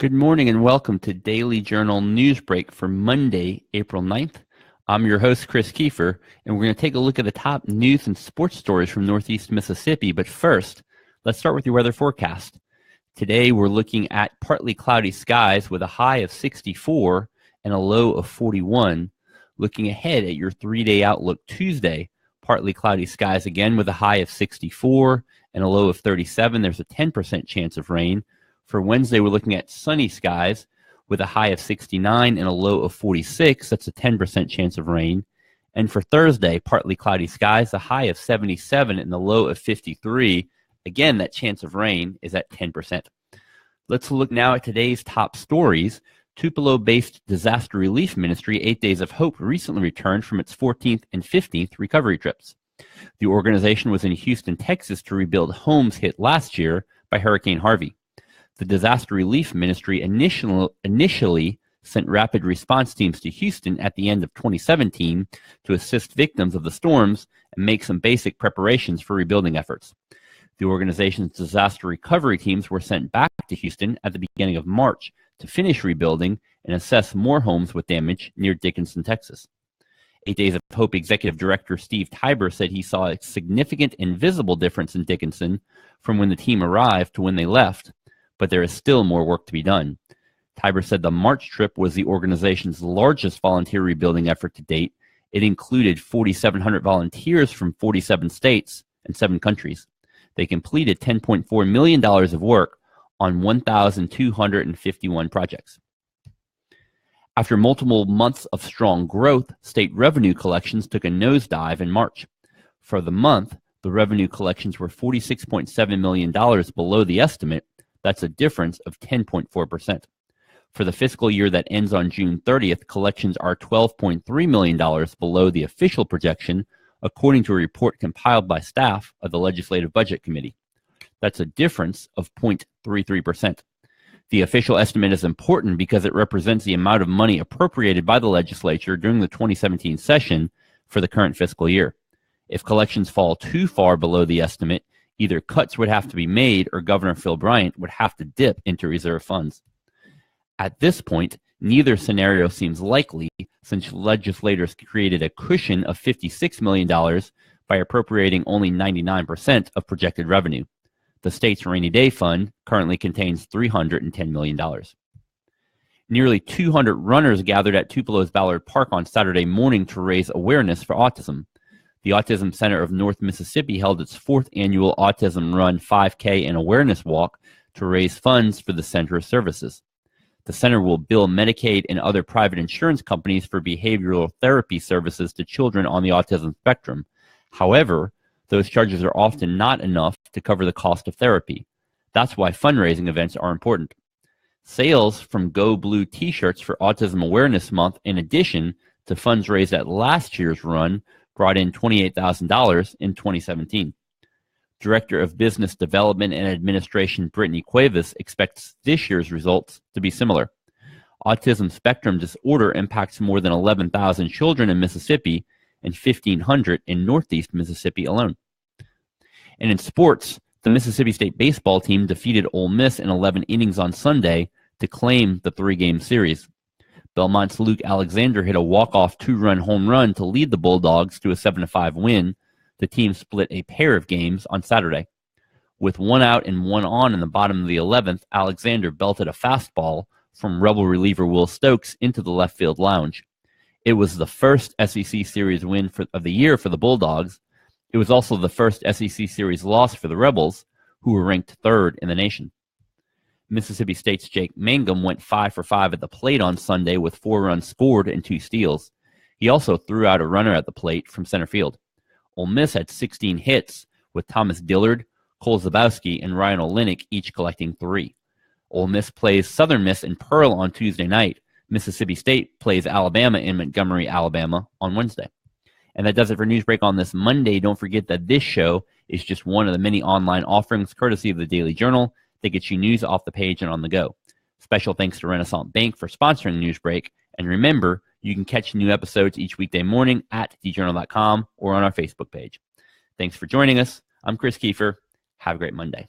Good morning and welcome to Daily Journal Newsbreak for Monday, April 9th. I'm your host, Chris Kiefer, and we're going to take a look at the top news and sports stories from Northeast Mississippi. But first, let's start with your weather forecast. Today, we're looking at partly cloudy skies with a high of 64 and a low of 41. Looking ahead at your three-day outlook Tuesday, partly cloudy skies again with a high of 64 and a low of 37. There's a 10% chance of rain. For Wednesday, we're looking at sunny skies with a high of 69 and a low of 46. That's a 10% chance of rain. And for Thursday, partly cloudy skies, a high of 77 and a low of 53. Again, that chance of rain is at 10%. Let's look now at today's top stories. Tupelo-based disaster relief ministry 8 Days of Hope recently returned from its 14th and 15th recovery trips. The organization was in Houston, Texas to rebuild homes hit last year by Hurricane Harvey. The disaster relief ministry initially sent rapid response teams to Houston at the end of 2017 to assist victims of the storms and make some basic preparations for rebuilding efforts. The organization's disaster recovery teams were sent back to Houston at the beginning of March to finish rebuilding and assess more homes with damage near Dickinson, Texas. 8 Days of Hope Executive Director Steve Tiber said he saw a significant and visible difference in Dickinson from when the team arrived to when they left, but there is still more work to be done. Tiber said the March trip was the organization's largest volunteer rebuilding effort to date. It included 4,700 volunteers from 47 states and 7 countries. They completed $10.4 million of work on 1,251 projects. After multiple months of strong growth, state revenue collections took a nosedive in March. For the month, the revenue collections were $46.7 million below the estimate. That's a difference of 10.4%. For the fiscal year that ends on June 30th, collections are $12.3 million below the official projection, according to a report compiled by staff of the Legislative Budget Committee. That's a difference of 0.33%. The official estimate is important because it represents the amount of money appropriated by the legislature during the 2017 session for the current fiscal year. If collections fall too far below the estimate, either cuts would have to be made or Governor Phil Bryant would have to dip into reserve funds. At this point, neither scenario seems likely since legislators created a cushion of $56 million by appropriating only 99% of projected revenue. The state's rainy day fund currently contains $310 million. Nearly 200 runners gathered at Tupelo's Ballard Park on Saturday morning to raise awareness for autism. The Autism Center of North Mississippi held its 4th annual Autism Run 5K and Awareness Walk to raise funds for the center's services. The center will bill Medicaid and other private insurance companies for behavioral therapy services to children on the autism spectrum. However, those charges are often not enough to cover the cost of therapy. That's why fundraising events are important. Sales from Go Blue t-shirts for Autism Awareness Month, in addition to funds raised at last year's run, brought in $28,000 in 2017. Director of Business Development and Administration Brittany Cuevas expects this year's results to be similar. Autism spectrum disorder impacts more than 11,000 children in Mississippi and 1,500 in Northeast Mississippi alone. And in sports, the Mississippi State baseball team defeated Ole Miss in 11 innings on Sunday to claim the 3-game series. Belmont's Luke Alexander hit a walk-off 2-run home run to lead the Bulldogs to a 7-5 win. The team split a pair of games on Saturday. With 1 out and 1 on in the bottom of the 11th, Alexander belted a fastball from Rebel reliever Will Stokes into the left field lounge. It was the first SEC Series win of the year for the Bulldogs. It was also the first SEC Series loss for the Rebels, who were ranked 3rd in the nation. Mississippi State's Jake Mangum went 5 for 5 at the plate on Sunday with 4 runs scored and 2 steals. He also threw out a runner at the plate from center field. Ole Miss had 16 hits, with Thomas Dillard, Cole Zabowski, and Ryan Olenek each collecting 3. Ole Miss plays Southern Miss in Pearl on Tuesday night. Mississippi State plays Alabama in Montgomery, Alabama on Wednesday. And that does it for Newsbreak on this Monday. Don't forget that this show is just one of the many online offerings courtesy of the Daily Journal that gets you news off the page and on the go. Special thanks to Renaissance Bank for sponsoring Newsbreak. And remember, you can catch new episodes each weekday morning at djournal.com or on our Facebook page. Thanks for joining us. I'm Chris Kiefer. Have a great Monday.